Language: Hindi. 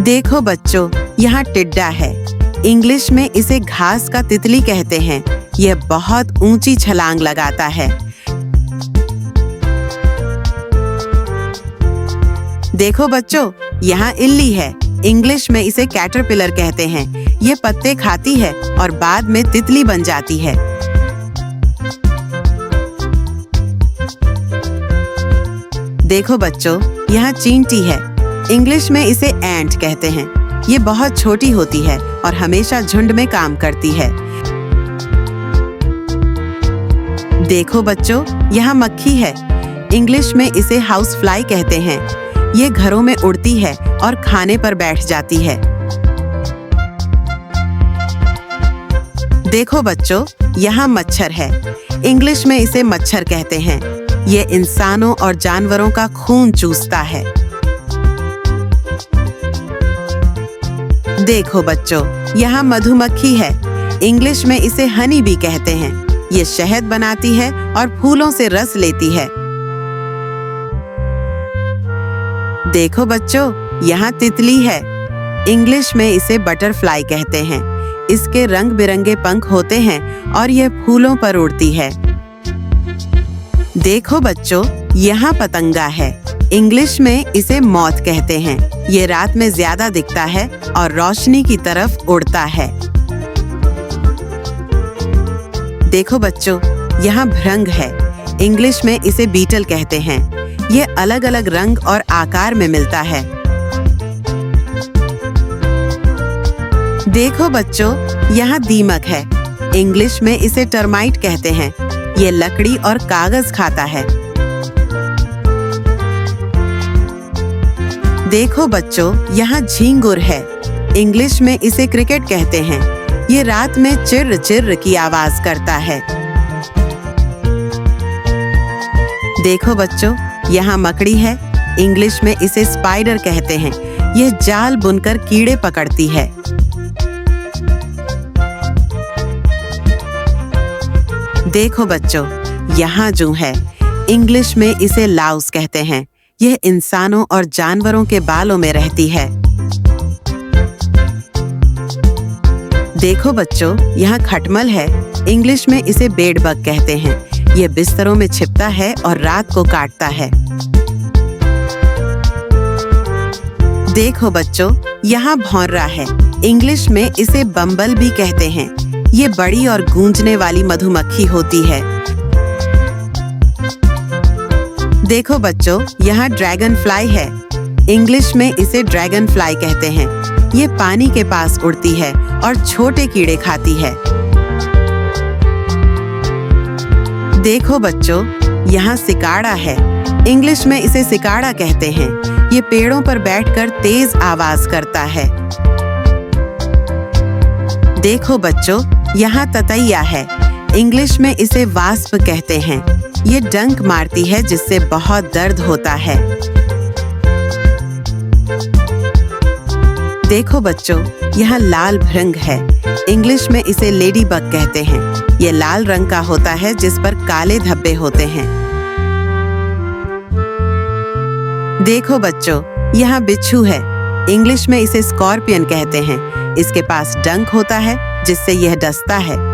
देखो बच्चों, यहाँ टिड्डा है। इंग्लिश में इसे घास का तितली कहते हैं। यह बहुत ऊंची छलांग लगाता है। देखो बच्चों, यहाँ इल्ली है। इंग्लिश में इसे कैटरपिलर कहते हैं। ये पत्ते खाती है और बाद में तितली बन जाती है। देखो बच्चों, यहाँ चींटी है। इंग्लिश में इसे एंट कहते हैं। ये बहुत छोटी होती है और हमेशा झुंड में काम करती है। देखो बच्चों, यहाँ मक्खी है। इंग्लिश में इसे हाउस फ्लाई कहते हैं। ये घरों में उड़ती है और खाने पर बैठ जाती है। देखो बच्चों, यहाँ मच्छर है। इंग्लिश में इसे मच्छर कहते हैं। ये इंसानों और जानवरों का खून चूसता है। देखो बच्चों, यहाँ मधुमक्खी है। इंग्लिश में इसे हनी बी कहते हैं। ये शहद बनाती है और फूलों से रस लेती है। देखो बच्चों, यहाँ तितली है। इंग्लिश में इसे बटरफ्लाई कहते हैं। इसके रंग बिरंगे पंख होते हैं और यह फूलों पर उड़ती है। देखो बच्चों, यहाँ पतंगा है। इंग्लिश में इसे मॉथ कहते हैं। ये रात में ज्यादा दिखता है और रोशनी की तरफ उड़ता है। देखो बच्चों, यहाँ भृंग है। इंग्लिश में इसे बीटल कहते हैं। ये अलग अलग रंग और आकार में मिलता है। देखो बच्चों, यहाँ दीमक है। इंग्लिश में इसे टर्माइट कहते हैं। ये लकड़ी और कागज खाता है। देखो बच्चों, यहाँ झींगुर है। इंग्लिश में इसे क्रिकेट कहते हैं। ये रात में चिर्र चिर्र की आवाज करता है। देखो बच्चों, यहाँ मकड़ी है। इंग्लिश में इसे स्पाइडर कहते हैं। यह जाल बुनकर कीड़े पकड़ती है। देखो बच्चों, यहाँ जू है। इंग्लिश में इसे लाउस कहते हैं। यह इंसानों और जानवरों के बालों में रहती है। देखो बच्चों, यहाँ खटमल है। इंग्लिश में इसे बेडबग कहते हैं। यह बिस्तरों में छिपता है और रात को काटता है। देखो बच्चों, यहाँ भौंरा है। इंग्लिश में इसे बम्बल बी कहते हैं। ये बड़ी और गूंजने वाली मधुमक्खी होती है। देखो बच्चों, यहाँ ड्रैगन फ्लाई है। इंग्लिश में इसे ड्रैगन फ्लाई कहते हैं। ये पानी के पास उड़ती है और छोटे कीड़े खाती है। देखो बच्चों, यहाँ सिकाड़ा है। इंग्लिश में इसे सिकाड़ा कहते हैं। ये पेड़ों पर बैठकर तेज आवाज करता है। देखो बच्चों, यहाँ ततैया है। इंग्लिश में इसे वास्प कहते हैं। ये डंक मारती है जिससे बहुत दर्द होता है। देखो बच्चों, यहाँ लाल भृंग है। इंग्लिश में इसे लेडी बग कहते हैं। ये लाल रंग का होता है जिस पर काले धब्बे होते हैं। देखो बच्चों, यहाँ बिच्छू है। इंग्लिश में इसे स्कॉर्पियन कहते हैं। इसके पास डंक होता है जिससे यह डसता है।